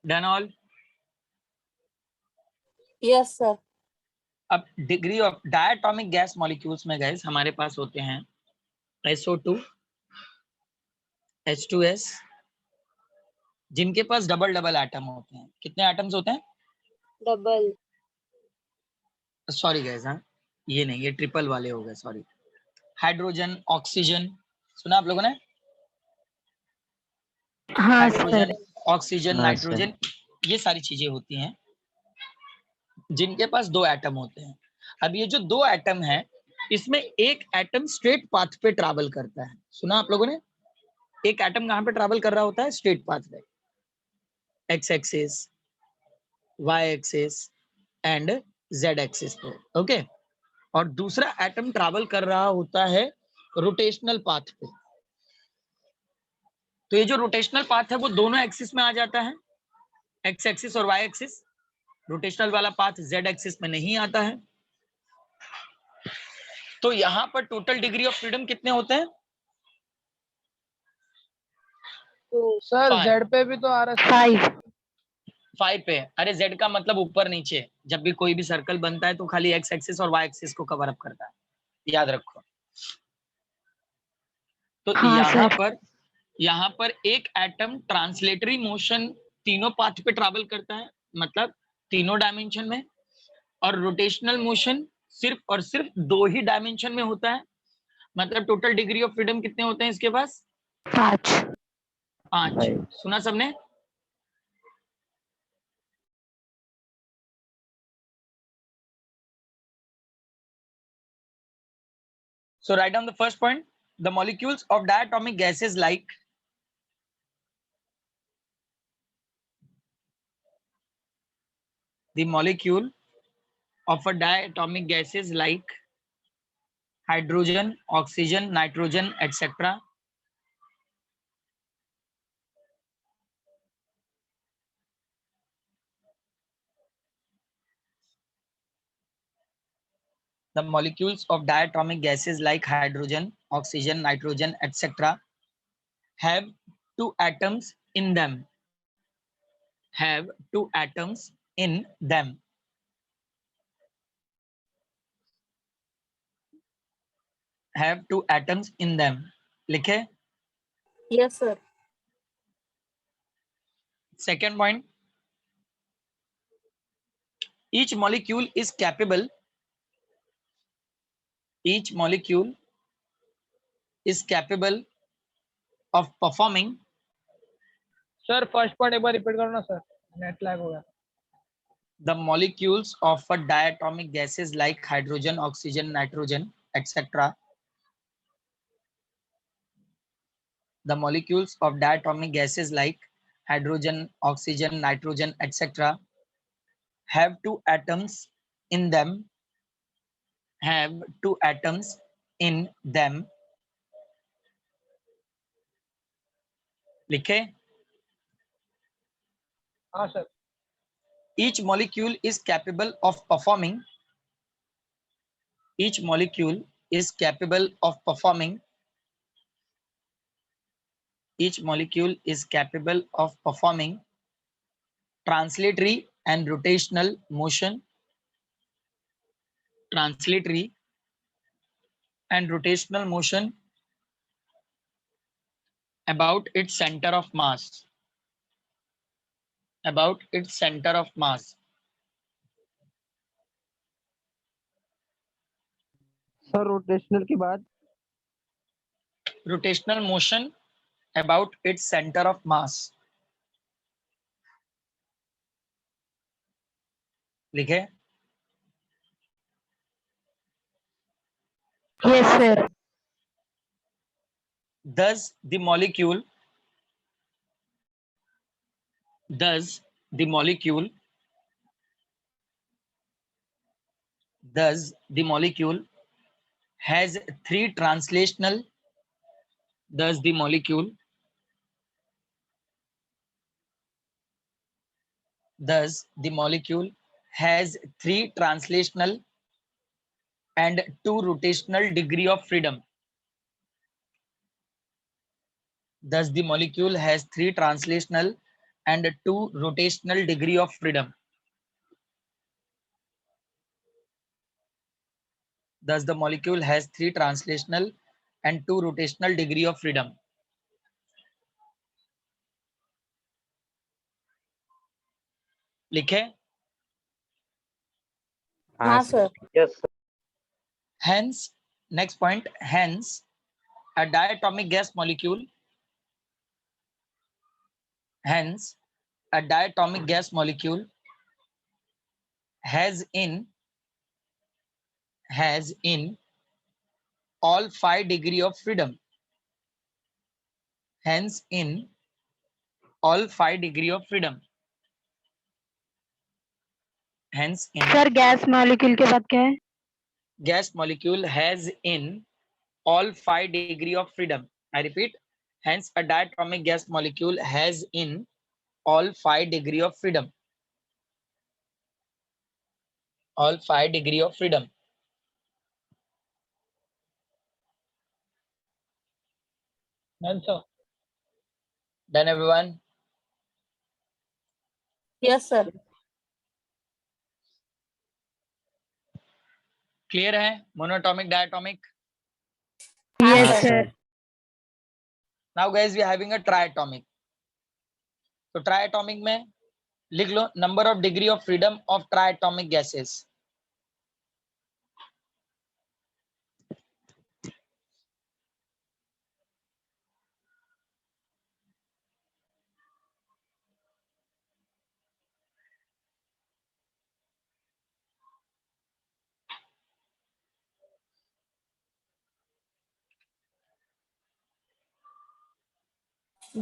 A: Done all?
G: Yes, sir.
A: अब degree of diatomic gas molecules में गैस हमारे पास होते हैं SO2, H2S, जिनके पास डबल डबल एटम होते हैं। कितने एटम्स होते हैं?
F: डबल।
A: सॉरी गैस, हाँ ये नहीं, ये ट्रिपल वाले हो गए, सॉरी। हाइड्रोजन, ऑक्सीजन, सुना आप लोगों ने?
F: हाँ
A: हाइड्रोजन, ऑक्सीजन,
E: हाँ,
A: नाइट्रोजन, ये सारी चीजें होती हैं जिनके पास दो एटम होते हैं। अब ये जो दो एटम है, इसमें एक एटम स्ट्रेट पाथ पे ट्रैवल करता है। सुना आप लोगों ने? एक एटम कहाँ पे ट्रैवल कर रहा होता है? स्ट्रेट पाथ पे, x axis, y axis and z axis पे, ओके। और दूसरा एटम ट्रैवल कर रहा होता है रोटेशनल पाथ पे। तो ये जो रोटेशनल पाथ है वो दोनों एक्सिस में आ जाता है, एक्स एक्सिस और वाई एक्सिस। रोटेशनल वाला पाथ जेड एक्सिस में नहीं आता है। तो यहां पर टोटल डिग्री ऑफ फ्रीडम कितने होते हैं?
D: Sir
A: Five.
D: जेड पे भी तो आ रहा है।
F: 5।
A: 5 पे। अरे जेड का मतलब ऊपर नीचे, जब भी कोई भी सर्कल बनता है तो खाली एक्स एक्सिस और वाई एक्सिस को कवर अप करता है, याद रखो। तो
F: हाँ,
A: यहाँ पर एक एटम ट्रांसलेटरी मोशन तीनों पाथ पे ट्रैवल करता है, मतलब तीनों डायमेंशन में, और रोटेशनल मोशन सिर्फ और सिर्फ दो ही डायमेंशन में होता है। मतलब टोटल डिग्री ऑफ फ्रीडम कितने होते हैं इसके पास?
F: 5।
A: 5। सुना सबने? So write down the first point. The molecules of diatomic gases like the molecule of a diatomic gases like hydrogen, oxygen, nitrogen, etc. The molecules of diatomic gases like hydrogen, oxygen, nitrogen, etc. have two atoms in them. Have two atoms in them. Have two atoms in them. लिखे?
G: Yes, sir.
A: Second point. Each molecule is capable. Each molecule is capable of performing.
D: Sir first part एक बार repeat करो ना sir, net lag हो गया।
A: The molecules of a diatomic gases like hydrogen, oxygen, nitrogen, etc. The molecules of diatomic gases like hydrogen, oxygen, nitrogen, etc. have two atoms in them. Have two atoms in them. लिखे?
D: हाँ sir.
A: Each molecule is capable of performing. Each molecule is capable of performing. Each molecule is capable of performing translatory and rotational motion. translatory and rotational motion about its center of mass. About its center of mass.
E: Sir rotational के बाद
A: Rotational motion about its center of mass. लिखे?
F: Yes, sir.
A: Thus the molecule has three translational and two rotational degree of freedom. Thus the molecule has three translational and two rotational degree of freedom. Thus the molecule has three translational and two rotational degree of freedom. लिखे?
G: हाँ sir.
C: Yes, sir.
A: Hence, next point, hence a diatomic gas molecule has in all 5 degree of freedom. Hence in all 5 degree of freedom. Hence in
F: sir gas molecule के बाद क्या है?
A: gas molecule has in all 5 degree of freedom. I repeat, hence a diatomic gas molecule has in all 5 degree of freedom. All 5 degree of freedom.
D: Done, sir.
A: Done, everyone?
G: Yes, sir.
A: Clear है? Monatomic, diatomic.
F: Yes, sir.
A: Now guys, we are having a triatomic. तो triatomic में लिख लो number of degree of freedom of triatomic gases.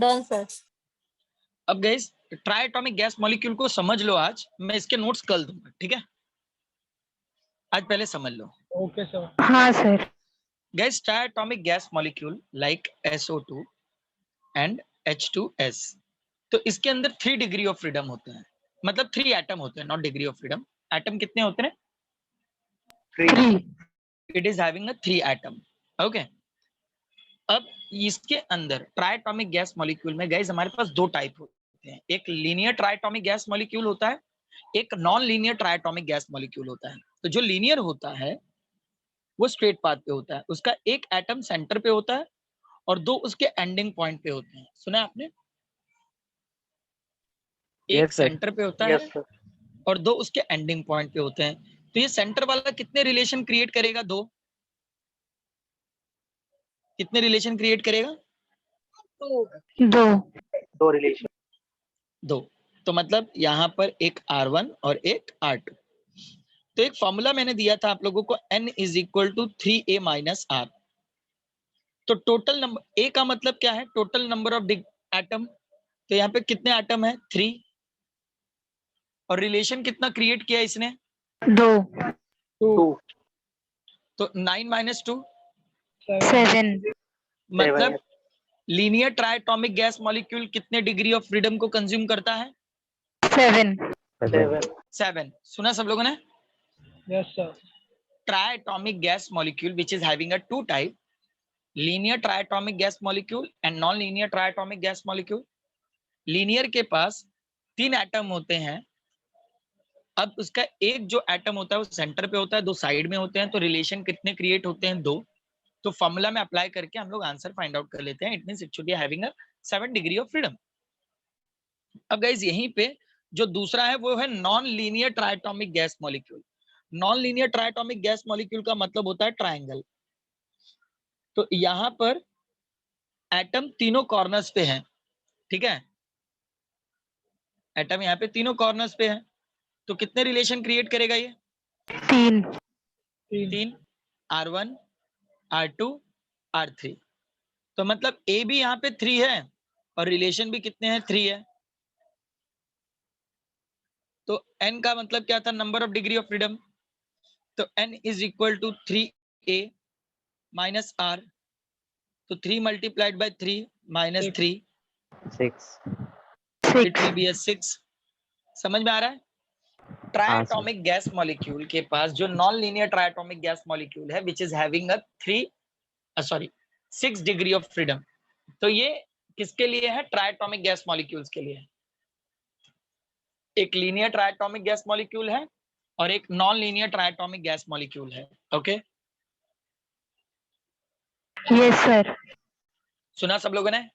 G: Done, sir.
A: अब guys triatomic gas molecule को समझ लो, आज मैं इसके नोट्स कल दूंगा, ठीक है? आज पहले समझ लो.
D: Okay, sir.
F: हाँ sir.
A: Guys, triatomic gas molecule like SO2 and H2S. तो इसके अंदर 3 डिग्री ऑफ फ्रीडम होते हैं, मतलब 3 एटम होते हैं, not degree of freedom. Atom कितने होते हैं?
F: 3.
A: It is having a 3 atom. Okay. अब इसके अंदर ट्राइएटॉमिक गैस मॉलिक्यूल में गाइस हमारे पास 2 टाइप होते हैं. एक लीनियर ट्राइएटॉमिक गैस मॉलिक्यूल होता है, एक non linear triatomic gas molecule होता है. तो जो लीनियर होता है वो स्ट्रेट पाथ पे होता है, उसका एक एटम सेंटर पे होता है और 2 उसके एंडिंग पॉइंट पे होते हैं. सुना है आपने? एक सेंटर पे होता
C: yes,
A: है
C: sir.
A: और 2 उसके एंडिंग पॉइंट पे होते हैं. तो ये सेंटर वाला कितने रिलेशन क्रिएट करेगा? 2. कितने रिलेशन क्रिएट करेगा?
F: 2.
C: 2 relation.
A: 2. तो मतलब यहाँ पर एक R1 और एक R2. तो एक फॉर्मूला मैंने दिया था आप लोगों को, N is equal to 3A minus R. तो टोटल नंबर, A का मतलब क्या है? Total number of atom. तो यहाँ पे कितने एटम है? 3. और रिलेशन कितना क्रिएट किया इसने?
F: 2.
C: 2.
A: तो 9 माइनस 2
F: 7.
A: मतलब लीनियर ट्राइएटॉमिक गैस मॉलिक्यूल कितने डिग्री ऑफ फ्रीडम को कंज्यूम करता है?
F: 7.
A: 7. सुना सब लोगों ने?
D: Yes, sir.
A: Triatomic gas molecule which is having a 2 type, linear triatomic gas molecule and non-linear triatomic gas molecule. Linear के पास 3 एटम होते हैं अब उसका एक जो एटम होता है वो सेंटर पे होता है, दो साइड में होते हैं, तो रिलेशन कितने क्रिएट होते हैं? 2। तो फॉर्मूला में अप्लाई करके हम लोग आंसर फाइंड आउट कर लेते हैं. It means it should be having a 7 degree of freedom. अब गाइस यहीं पे जो दूसरा है वो है non linear triatomic gas molecule. Non linear triatomic gas molecule का मतलब होता है ट्रायंगल. तो यहां पर एटम तीनों कॉर्नर्स पे हैं, ठीक है. एटम यहाँ पे तीनों कॉर्नर्स पे है, तो कितने रिलेशन क्रिएट करेगा ये?
B: 3
A: 3. R1 R2 R3. तो मतलब ए भी यहाँ पे 3 है और रिलेशन भी कितने हैं? 3 है. तो n का मतलब क्या था? Number of degree of freedom. तो n is equal to 3a minus r. तो 3 multiplied by 3 minus 3,
E: 6.
A: It will be 6. समझ में आ रहा है? ट्राइटॉमिक गैस मॉलिक्यूल के पास जो non linear triatomic gas molecule है which is having a 6 degree of freedom. तो ये किसके लिए है? ट्राइटॉमिक गैस मॉलिक्यूल्स के लिए. एक लीनियर ट्राइटॉमिक गैस मॉलिक्यूल है और एक non linear triatomic gas molecule है. ओके,
B: यस सर
A: सुना सब लोगों ने?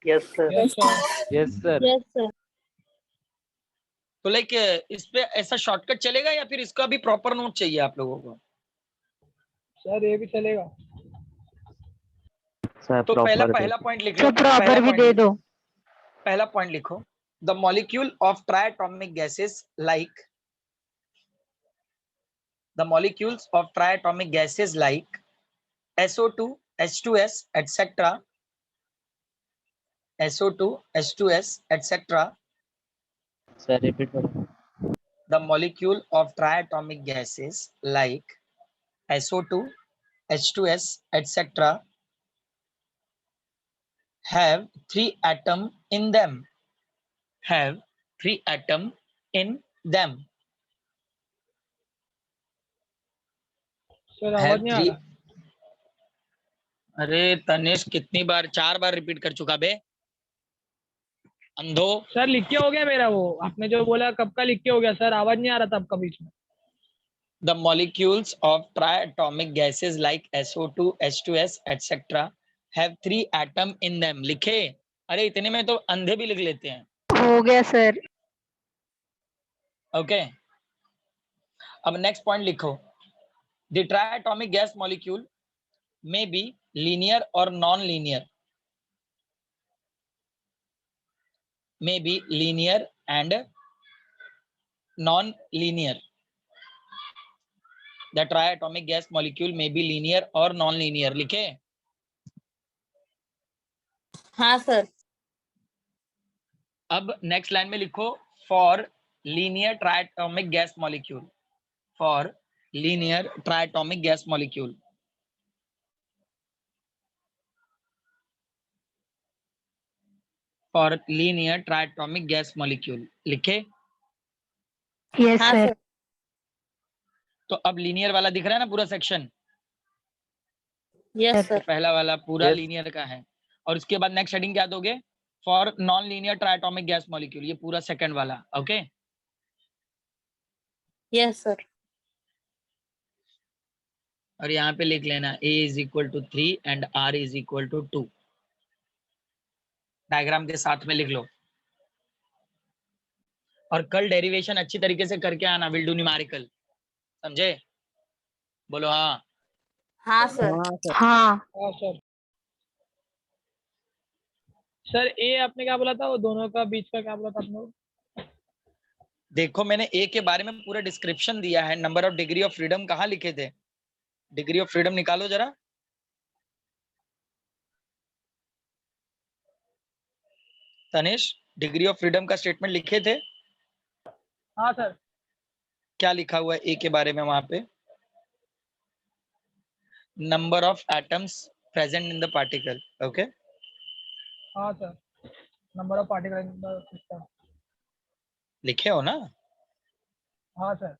C: Yes sir.
D: Yes sir.
E: Yes sir.
G: Yes, sir.
A: तो लाइक इस पे ऐसा शॉर्टकट चलेगा या फिर इसका भी प्रॉपर नोट चाहिए आप लोगों को?
D: सर ये भी चलेगा.
E: सर
A: तो पहला
E: प्रॉपर
A: पॉइंट लिख लो.
B: सर प्रॉपर भी दे दो.
A: पहला पॉइंट लिखो. The molecule of triatomic gases like the molecules of triatomic gases like SO2, H2S, etc. SO2, H2S, etc.
E: Sir repeat करो.
A: The molecule of triatomic gases like SO2, H2S, etc. have 3 atom in them. Have 3 atom in them.
D: Sir आवाज
A: Have
D: नहीं आ
A: 3.
D: रहा.
A: अरे तनिष्क कितनी बार? 4 बार repeat कर चुका बे अंधो.
D: Sir लिख के हो गया मेरा, वो आपने जो बोला कब का लिख के हो गया सर, आवाज नहीं आ रहा था आपका बीच में.
A: The molecules of triatomic gases like SO2, H2S, etc. have 3 atom in them. लिखे? अरे इतने में तो अंधे भी लिख लेते हैं.
B: हो गया सर.
A: ओके, अब नेक्स्ट पॉइंट लिखो. The triatomic gas molecule may be linear or non-linear. May be linear and non-linear. The triatomic gas molecule may be linear or non-linear. लिखे?
G: हाँ सर.
A: अब नेक्स्ट लाइन में लिखो for linear triatomic gas molecule. For linear triatomic gas molecule. For linear triatomic gas molecule. लिखे?
B: Yes
G: हाँ
B: sir.
G: Sir.
A: तो अब linear वाला दिख रहा है ना पूरा सेक्शन?
G: Yes,
A: तो
G: sir.
A: पहला वाला पूरा
E: Yes.
A: लीनियर का है. और उसके बाद नेक्स्ट हेडिंग क्या दोगे? For non linear triatomic gas molecule. ये पूरा सेकंड वाला. Okay,
G: Yes, sir.
A: और यहाँ पे लिख लेना A is equal to 3 and R is equal to 2. Diagram के साथ में लिख लो. और कल डेरिवेशन अच्छी तरीके से करके आना. Will do numerical. समझे? बोलो हाँ.
G: हाँ सर.
E: हाँ सर.
B: हाँ
D: हाँ सर. सर ए आपने क्या बोला था, वो दोनों का बीच का क्या बोला था आपने?
A: देखो मैंने ए के बारे में पूरा डिस्क्रिप्शन दिया है. Number of degree of freedom कहाँ लिखे थे? डिग्री ऑफ फ्रीडम निकालो जरा. तनिष, डिग्री ऑफ फ्रीडम का स्टेटमेंट लिखे थे?
D: हाँ सर.
A: क्या लिखा हुआ है ए के बारे में वहां पे? Number of atoms present in the particle. Okay,
D: हाँ sir. Number of particle in the system.
A: लिखे हो ना?
D: हाँ sir.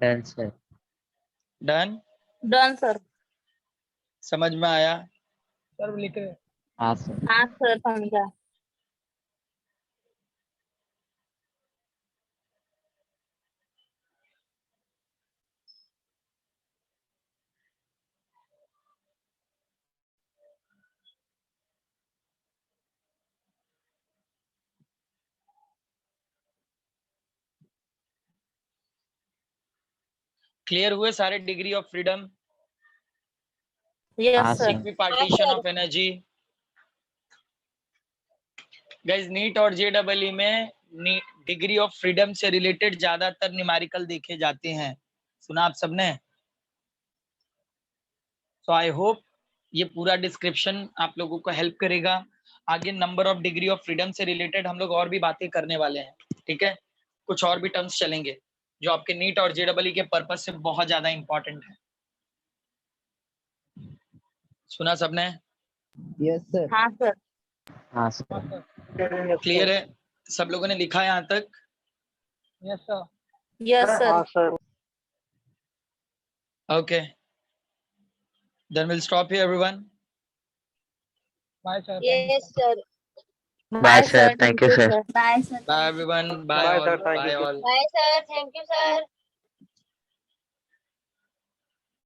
E: Done sir.
A: Done,
G: done sir.
A: समझ में आया?
D: सर लिख रहे हैं।
E: हाँ सर।
G: हाँ सर समझा।
A: क्लियर हुए सारे डिग्री ऑफ फ्रीडम,
G: यस
E: हाँ
G: sir.
E: Sir.
A: Equipartition of energy? Guys NEET और जेडबलई में डिग्री ऑफ फ्रीडम से रिलेटेड ज्यादातर न्यूमेरिकल देखे जाते हैं, सुना आप सबने? सो आई होप ये पूरा डिस्क्रिप्शन आप लोगों को हेल्प करेगा। आगे number of degree of freedom से रिलेटेड हम लोग और भी बातें करने वाले हैं, ठीक है? कुछ और भी टर्म्स चलेंगे जो आपके नीट और जेडबलई के पर्पस से बहुत ज्यादा इंपॉर्टेंट है। सुना सबने?
E: Yes sir.
G: हाँ सर।
E: हाँ
D: हाँ
E: सर।
D: सर।
A: क्लियर है? सब लोगों ने लिखा है यहाँ तक?
D: Yes sir.
G: Yes sir.
C: हाँ sir.
A: Okay, then we'll stop here everyone.
D: Bye sir.
G: Yes sir.
E: Bye sir, thank you sir.
G: Bye sir.
A: Bye everyone. Bye
C: Bye
A: all.
C: sir, thank you
A: Bye
C: sir.
A: all.
F: Bye sir, thank you sir.